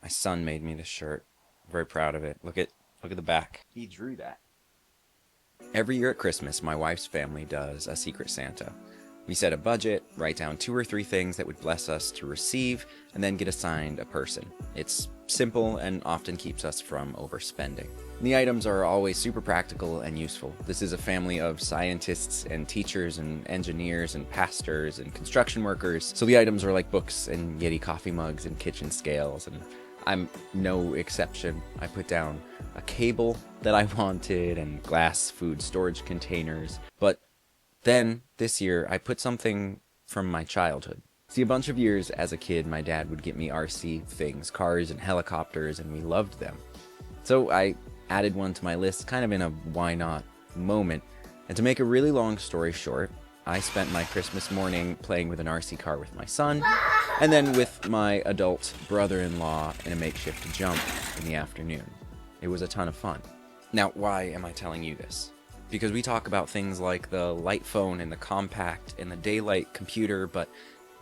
My son made me this shirt. I'm very proud of it. Look at the back. He drew that. Every year at Christmas, my wife's family does a Secret Santa. We set a budget, write down 2 or 3 things that would bless us to receive, and then get assigned a person. It's simple and often keeps us from overspending. The items are always super practical and useful. This is a family of scientists and teachers and engineers and pastors and construction workers, so the items are like books and Yeti coffee mugs and kitchen scales, and I'm no exception. I put down a cable that I wanted and glass food storage containers, but then, this year, I put something from my childhood. See, a bunch of years as a kid, my dad would get me RC things, cars and helicopters, and we loved them. So I added one to my list, kind of in a why not moment. And to make a really long story short, I spent my Christmas morning playing with an RC car with my son, and then with my adult brother-in-law in a makeshift jump in the afternoon. It was a ton of fun. Now, why am I telling you this? Because we talk about things like the light phone and the compact and the daylight computer, but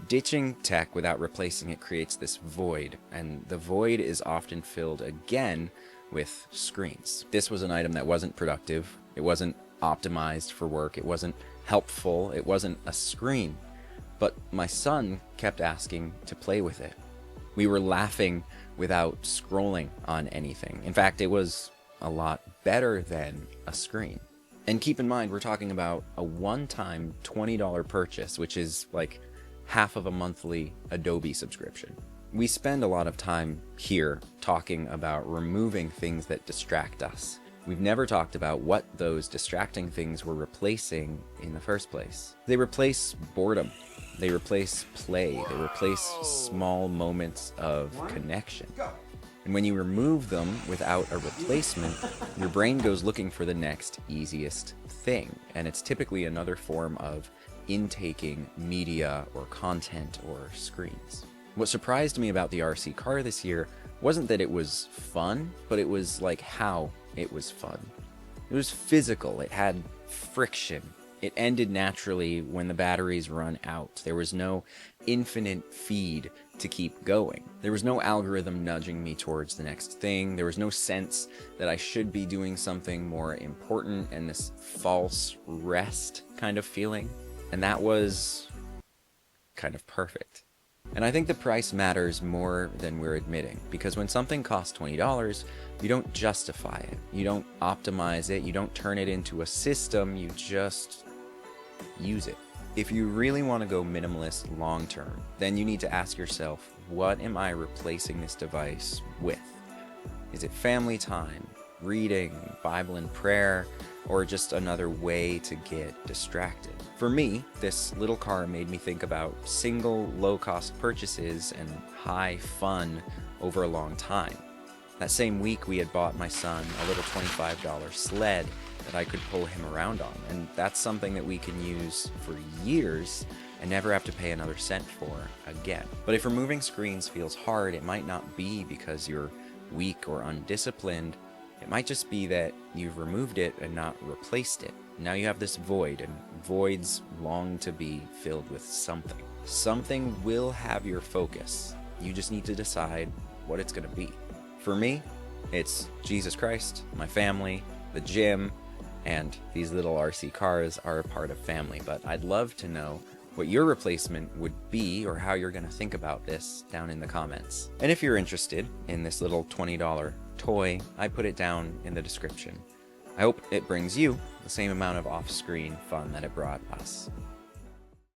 ditching tech without replacing it creates this void, and the void is often filled again with screens. This was an item that wasn't productive, it wasn't optimized for work, it wasn't helpful, it wasn't a screen, but my son kept asking to play with it. We were laughing without scrolling on anything. In fact, it was a lot better than a screen. And keep in mind, we're talking about a one-time $20 purchase, which is like half of a monthly Adobe subscription. We spend a lot of time here talking about removing things that distract us. We've never talked about what those distracting things were replacing in the first place. They replace boredom. They replace play. They replace small moments of connection. And when you remove them without a replacement, your brain goes looking for the next easiest thing. And it's typically another form of intaking media or content or screens. What surprised me about the RC car this year wasn't that it was fun, but it was like how it was fun. It was physical. It had friction. It ended naturally when the batteries run out. There was no infinite feed to keep going. There was no algorithm nudging me towards the next thing. There was no sense that I should be doing something more important and this false rest kind of feeling. And that was kind of perfect. And I think the price matters more than we're admitting, because when something costs $20, you don't justify it. You don't optimize it. You don't turn it into a system. You just use it. If you really want to go minimalist long term, then you need to ask yourself, what am I replacing this device with? Is it family time, reading, Bible and prayer, or just another way to get distracted? For me, this little car made me think about single low-cost purchases and high fun over a long time. That same week, we had bought my son a little $25 sled that I could pull him around on, and that's something that we can use for years and never have to pay another cent for again. But if removing screens feels hard, it might not be because you're weak or undisciplined. It might just be that you've removed it and not replaced it. Now you have this void, and voids long to be filled with something. Something will have your focus. You just need to decide what it's going to be. For me, it's Jesus Christ, my family, the gym, and these little RC cars are a part of family. But I'd love to know what your replacement would be, or how you're going to think about this down in the comments. And if you're interested in this little $20 toy, I put it down in the description. I hope it brings you the same amount of off-screen fun that it brought us.